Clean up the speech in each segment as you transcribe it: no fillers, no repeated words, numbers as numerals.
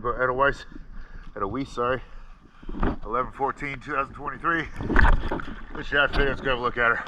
from Edelweiss, sorry. 11/14/2023. This shaft today, let's go have a look at her.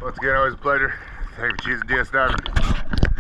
Once again, always a pleasure. Thank you for choosing DS Diving.